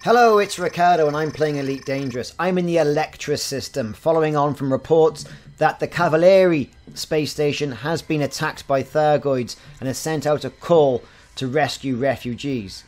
Hello, it's Ricardo and I'm playing Elite Dangerous. I'm in the ELectra system, following on from reports that the Cavalieri Space Station has been attacked by Thargoids and has sent out a call to rescue refugees.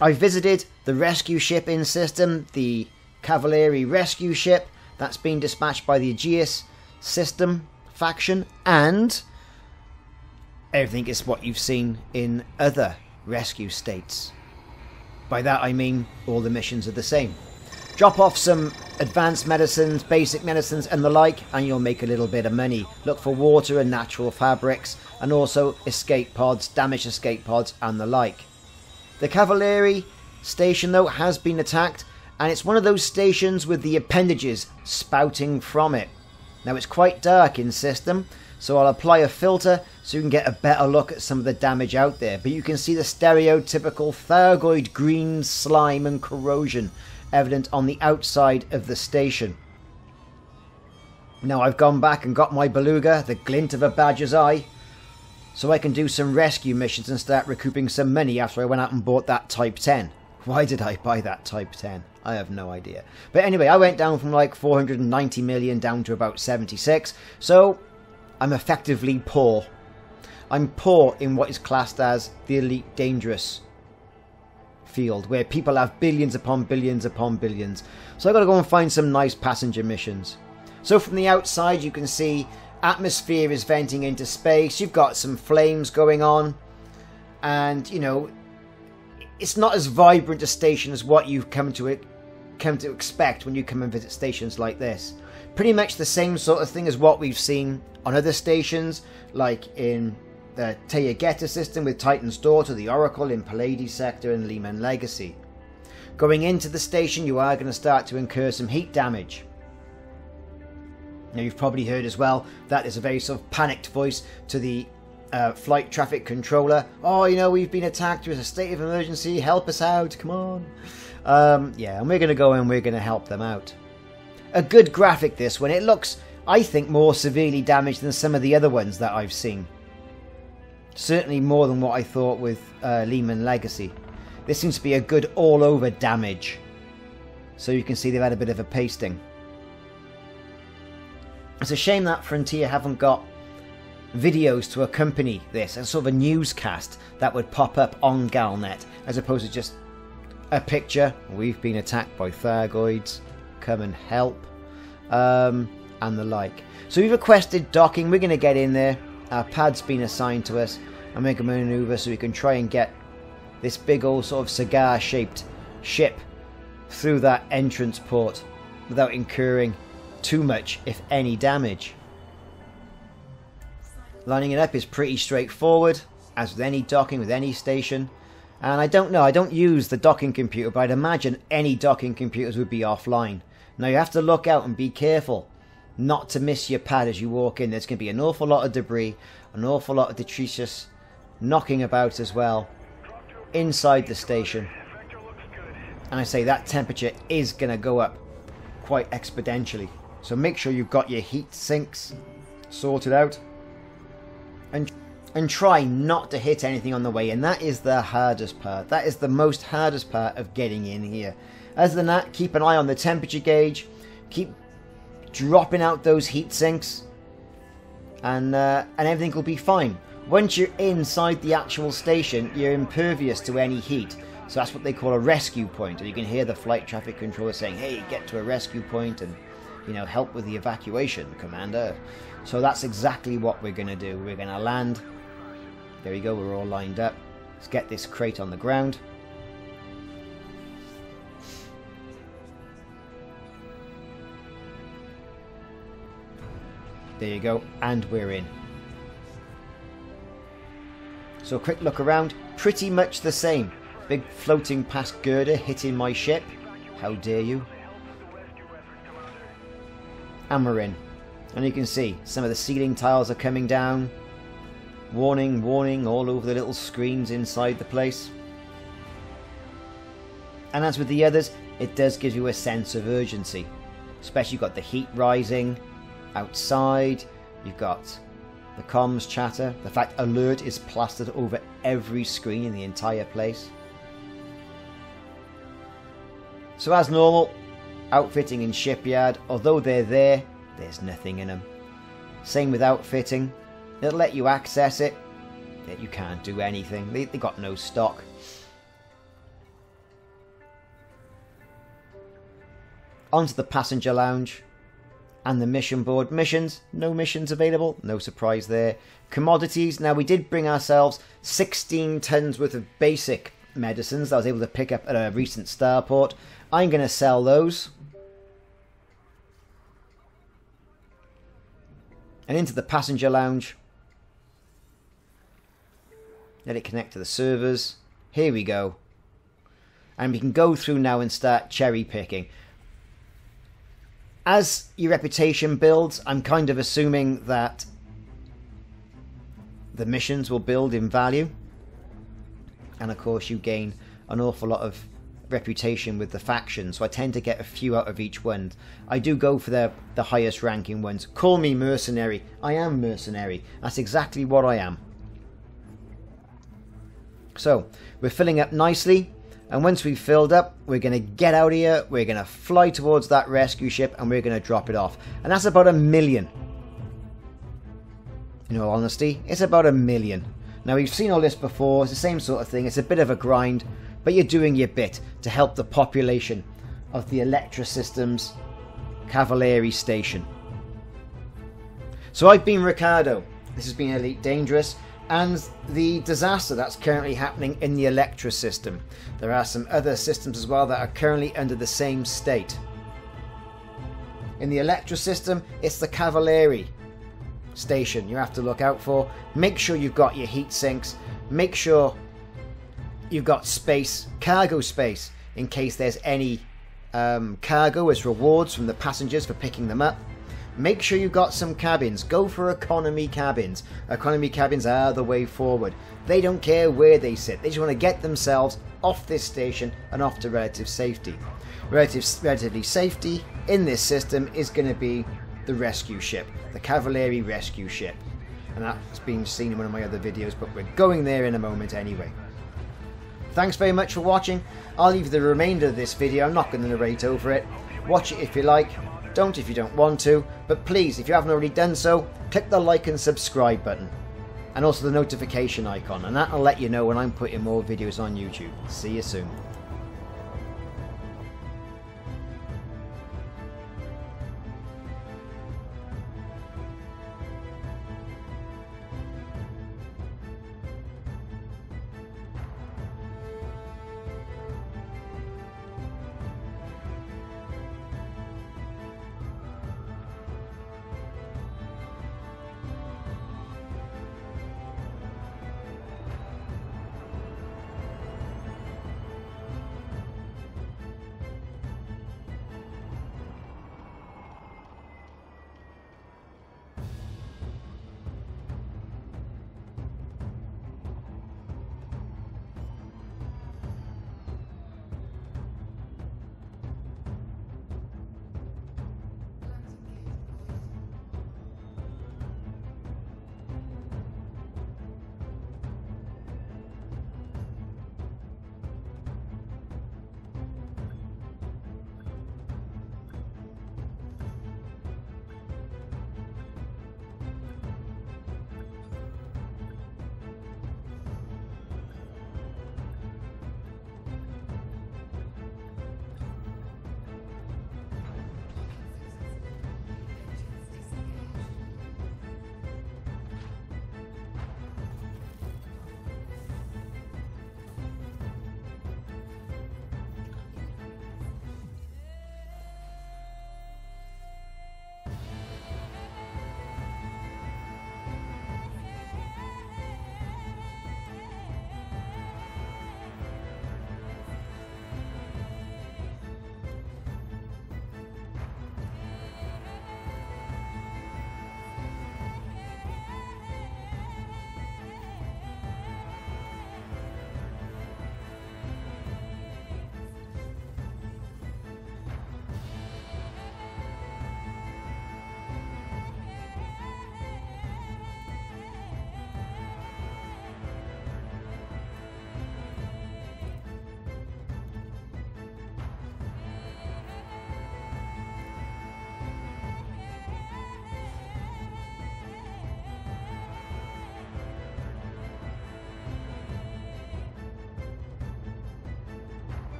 I visited the rescue ship in system, the Cavalieri rescue ship that's been dispatched by the Aegis system faction, and everything is what you've seen in other rescue states. By that I mean all the missions are the same. Drop off some advanced medicines, basic medicines and the like, and you'll make a little bit of money. Look for water and natural fabrics, and also escape pods, damaged escape pods and the like. The Cavalieri station though has been attacked, and it's one of those stations with the appendages spouting from it. Now it's quite dark in system, so I'll apply a filter so you can get a better look at some of the damage out there. But you can see the stereotypical Thargoid green slime and corrosion evident on the outside of the station. Now I've gone back and got my beluga, the glint of a badger's eye, so I can do some rescue missions and start recouping some money after I went out and bought that Type 10. Why did I buy that Type 10? I have no idea. But anyway, I went down from like 490 million down to about 76, so I'm effectively poor. I'm poor in what is classed as the Elite Dangerous field, where people have billions upon billions upon billions. So I've got to go and find some nice passenger missions. So from the outside you can see atmosphere is venting into space. You've got some flames going on, and you know, it's not as vibrant a station as what you've come to expect when you come and visit stations like this. Pretty much the same sort of thing as what we've seen on other stations, like in the Thargoid system with Titan's Daughter, the Oracle in Pallades Sector and Lehman Legacy. Going into the station you are going to start to incur some heat damage. Now you've probably heard as well that there's a very sort of panicked voice to the flight traffic controller. Oh, you know, we've been attacked, there's a state of emergency, help us out, come on. Yeah, and we're going to go and we're going to help them out. A good graphic this one. It looks, I think, more severely damaged than some of the other ones that I've seen. Certainly more than what I thought with Lehman Legacy. This seems to be a good all-over damage. So you can see they've had a bit of a pasting. It's a shame that Frontier haven't got videos to accompany this, and sort of a newscast that would pop up on Galnet, as opposed to just a picture. We've been attacked by Thargoids, come and help, and the like. So we've requested docking. We're going to get in there. Our pad's been assigned to us, and make a maneuver so we can try and get this big old sort of cigar shaped ship through that entrance port without incurring too much, if any, damage. Lining it up is pretty straightforward, as with any docking, with any station. And I don't know, I don't use the docking computer, but I'd imagine any docking computers would be offline. Now you have to look out and be careful not to miss your pad as you walk in. There's going to be an awful lot of debris, an awful lot of detritus knocking about as well inside the station. And I say that temperature is going to go up quite exponentially. So make sure you've got your heat sinks sorted out. And try not to hit anything on the way, and that is the hardest part. That is the most hardest part of getting in here. Other than that, keep an eye on the temperature gauge, keep dropping out those heat sinks, and everything will be fine. Once you're inside the actual station, you're impervious to any heat. So that's what they call a rescue point, and you can hear the flight traffic controller saying, hey, get to a rescue point and, you know, help with the evacuation, Commander. So that's exactly what we're going to do. We're going to land. There we go, we're all lined up. Let's get this crate on the ground. There you go, and we're in. So a quick look around, pretty much the same. Big floating past girder hitting my ship. How dare you? And we're in. And you can see some of the ceiling tiles are coming down. Warning, warning, all over the little screens inside the place. And as with the others, it does give you a sense of urgency. Especially you've got the heat rising outside. You've got the comms chatter. The fact alert is plastered over every screen in the entire place. So as normal, outfitting in shipyard, although they're there, there's nothing in them. Same with outfitting, it'll let you access it, yet you can't do anything, they got no stock. Onto the passenger lounge and the mission board. Missions, no missions available, no surprise there. Commodities, now we did bring ourselves 16 tons worth of basic medicines that I was able to pick up at a recent starport. I'm going to sell those. And into the passenger lounge. Let it connect to the servers. Here we go. And we can go through now and start cherry picking. As your reputation builds, I'm kind of assuming that the missions will build in value. And of course you gain an awful lot of reputation with the factions, so I tend to get a few out of each one. I do go for the highest ranking ones. Call me mercenary. I am mercenary. That's exactly what I am. So, we're filling up nicely. And once we've filled up, we're going to get out of here, we're going to fly towards that rescue ship, and we're going to drop it off. And that's about 1 million. In all honesty, it's about 1 million. Now, we've seen all this before, it's the same sort of thing, it's a bit of a grind, but you're doing your bit to help the population of the ELectra Systems Cavalieri Station. So I've been Ricardo, this has been Elite Dangerous, and the disaster that's currently happening in the ELectra system. There are some other systems as well that are currently under the same state. In the ELectra system, it's the Cavalieri station you have to look out for. Make sure you've got your heat sinks. Make sure you've got space, cargo space, in case there's any cargo as rewards from the passengers for picking them up. Make sure you've got some cabins. Go for economy cabins. Economy cabins are the way forward. They don't care where they sit. They just want to get themselves off this station and off to relative safety. Relatively safety in this system is going to be the rescue ship. The Cavalieri rescue ship. And that's been seen in one of my other videos, but we're going there in a moment anyway. Thanks very much for watching. I'll leave the remainder of this video. I'm not going to narrate over it. Watch it if you like. Don't if you don't want to, but please, if you haven't already done so, click the like and subscribe button. And also the notification icon, and that'll let you know when I'm putting more videos on YouTube. See you soon.